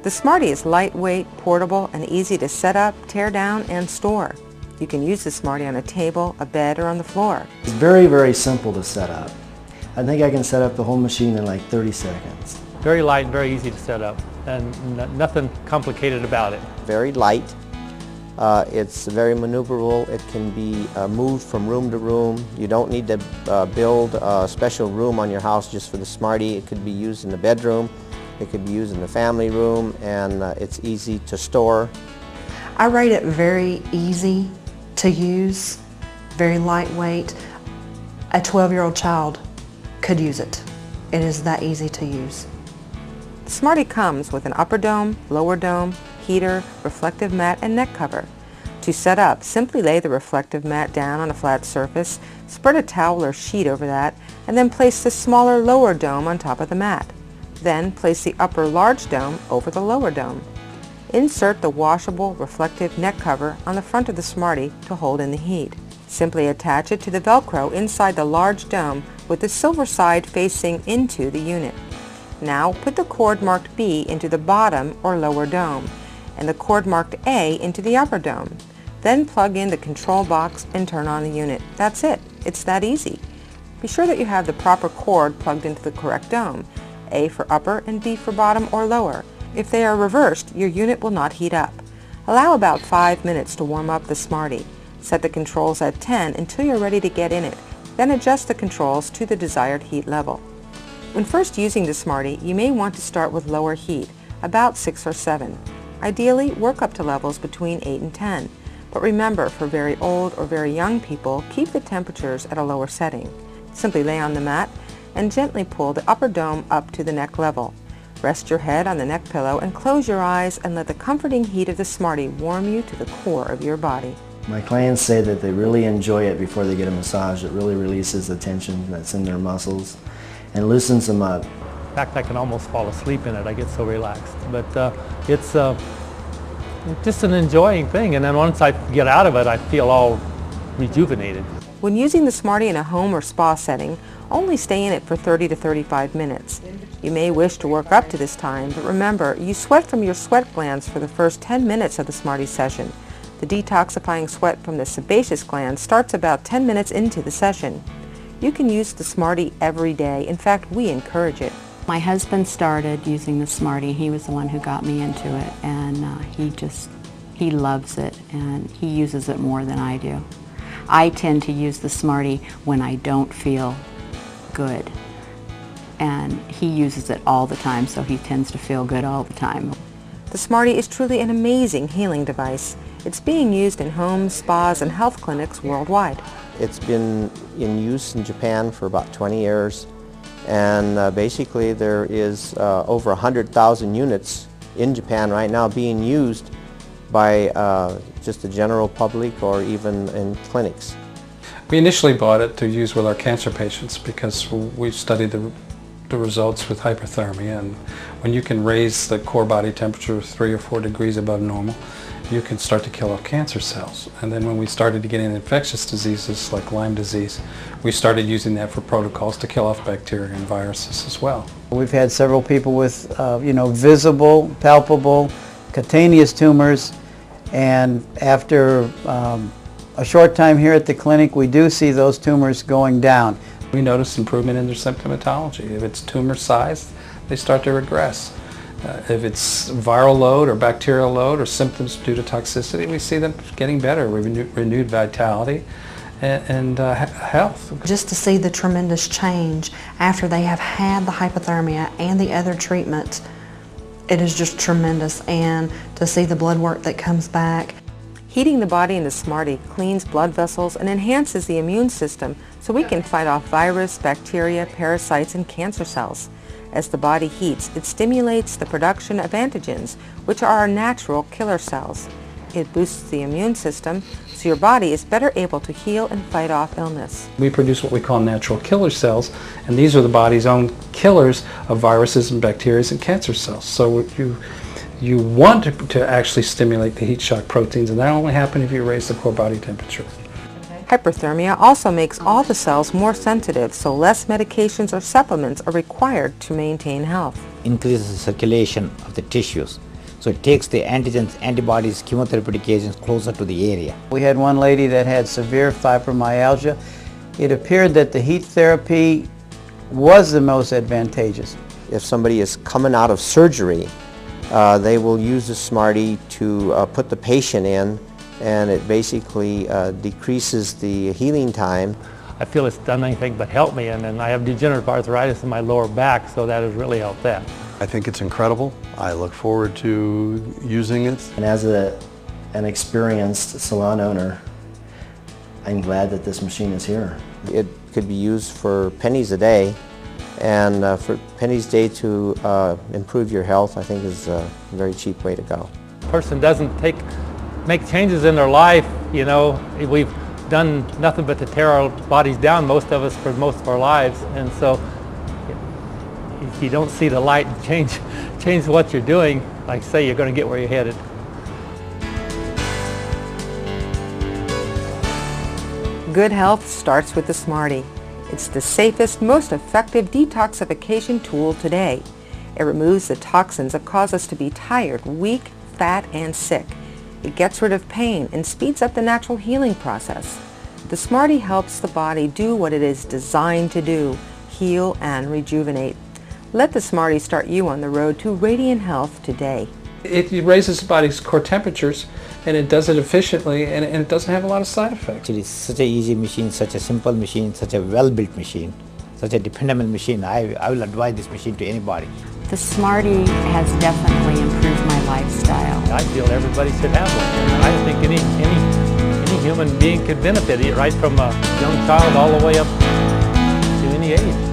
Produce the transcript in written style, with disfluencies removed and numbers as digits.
The Smarty is lightweight, portable, and easy to set up, tear down, and store. You can use the Smarty on a table, a bed, or on the floor. It's very, very simple to set up. I think I can set up the whole machine in like 30 seconds. Very light and very easy to set up, and nothing complicated about it. Very light. It's very maneuverable. It can be moved from room to room. You don't need to build a special room on your house just for the Smarty. It could be used in the bedroom. It could be used in the family room, and it's easy to store. I rate it very easy to use, very lightweight. A 12-year-old child could use it. It is that easy to use. The Smarty comes with an upper dome, lower dome, heater, reflective mat, and neck cover. To set up, simply lay the reflective mat down on a flat surface, spread a towel or sheet over that, and then place the smaller lower dome on top of the mat. Then place the upper large dome over the lower dome. Insert the washable reflective neck cover on the front of the Smarty to hold in the heat. Simply attach it to the Velcro inside the large dome with the silver side facing into the unit. Now put the cord marked B into the bottom or lower dome and the cord marked A into the upper dome. Then plug in the control box and turn on the unit. That's it. It's that easy. Be sure that you have the proper cord plugged into the correct dome, A for upper and B for bottom or lower. If they are reversed, your unit will not heat up. Allow about 5 minutes to warm up the Smarty. Set the controls at 10 until you're ready to get in it. Then adjust the controls to the desired heat level. When first using the Smarty, you may want to start with lower heat, about 6 or 7. Ideally, work up to levels between 8 and 10. But remember, for very old or very young people, keep the temperatures at a lower setting. Simply lay on the mat and gently pull the upper dome up to the neck level. Rest your head on the neck pillow and close your eyes and let the comforting heat of the Smarty warm you to the core of your body. My clients say that they really enjoy it before they get a massage. It really releases the tension that's in their muscles and loosens them up. In fact, I can almost fall asleep in it. I get so relaxed. But it's just an enjoying thing, and then once I get out of it, I feel all rejuvenated. When using the Smarty in a home or spa setting, only stay in it for 30 to 35 minutes. You may wish to work up to this time, but remember, you sweat from your sweat glands for the first 10 minutes of the Smarty session. The detoxifying sweat from the sebaceous glands starts about 10 minutes into the session. You can use the Smarty every day. In fact, we encourage it. My husband started using the Smarty. He was the one who got me into it, and he loves it, and he uses it more than I do. I tend to use the Smarty when I don't feel good, and he uses it all the time, so he tends to feel good all the time. The Smarty is truly an amazing healing device. It's being used in homes, spas, and health clinics worldwide. It's been in use in Japan for about 20 years, and basically there is over 100,000 units in Japan right now being used by just the general public or even in clinics. We initially bought it to use with our cancer patients because we studied the results with hyperthermia, and when you can raise the core body temperature 3 or 4 degrees above normal, you can start to kill off cancer cells. And then when we started to get in infectious diseases like Lyme disease, we started using that for protocols to kill off bacteria and viruses as well. We've had several people with visible, palpable, cutaneous tumors, and after a short time here at the clinic, we do see those tumors going down. We notice improvement in their symptomatology. If it's tumor size, they start to regress. If it's viral load or bacterial load or symptoms due to toxicity, we see them getting better with renewed vitality and health. Just to see the tremendous change after they have had the hypothermia and the other treatments, it is just tremendous, and to see the blood work that comes back. Heating the body in the Smarty cleans blood vessels and enhances the immune system so we can fight off virus, bacteria, parasites, and cancer cells. As the body heats, it stimulates the production of antigens, which are our natural killer cells. It boosts the immune system, so your body is better able to heal and fight off illness. We produce what we call natural killer cells, and these are the body's own killers of viruses and bacteria and cancer cells. So you want to actually stimulate the heat shock proteins, and that only happens if you raise the core body temperature. Hyperthermia also makes all the cells more sensitive, so less medications or supplements are required to maintain health. Increases the circulation of the tissues, So it takes the antigens, antibodies, chemotherapeutic agents closer to the area. We had one lady that had severe fibromyalgia. It appeared that the heat therapy was the most advantageous. If somebody is coming out of surgery, they will use the Smarty to put the patient in, and it basically decreases the healing time. I feel it's done anything but help me, and I have degenerative arthritis in my lower back, so that has really helped that. I think it's incredible. I look forward to using it. And as an experienced salon owner, I'm glad that this machine is here. It could be used for pennies a day, and for pennies a day to improve your health, I think is a very cheap way to go. A person doesn't make changes in their life, you know, we've done nothing but to tear our bodies down, most of us, for most of our lives, and so if you don't see the light and change what you're doing, like I say, you're going to get where you're headed. Good health starts with the Smarty. It's the safest, most effective detoxification tool today. It removes the toxins that cause us to be tired, weak, fat, and sick. It gets rid of pain and speeds up the natural healing process. The Smarty helps the body do what it is designed to do, heal and rejuvenate. Let the Smarty start you on the road to radiant health today. It raises the body's core temperatures, and it does it efficiently, and it doesn't have a lot of side effects. It is such an easy machine, such a simple machine, such a well-built machine, such a dependable machine. I will advise this machine to anybody. The Smarty has definitely improved my lifestyle. I feel everybody should have one, and I think any human being could benefit, right from a young child all the way up to any age.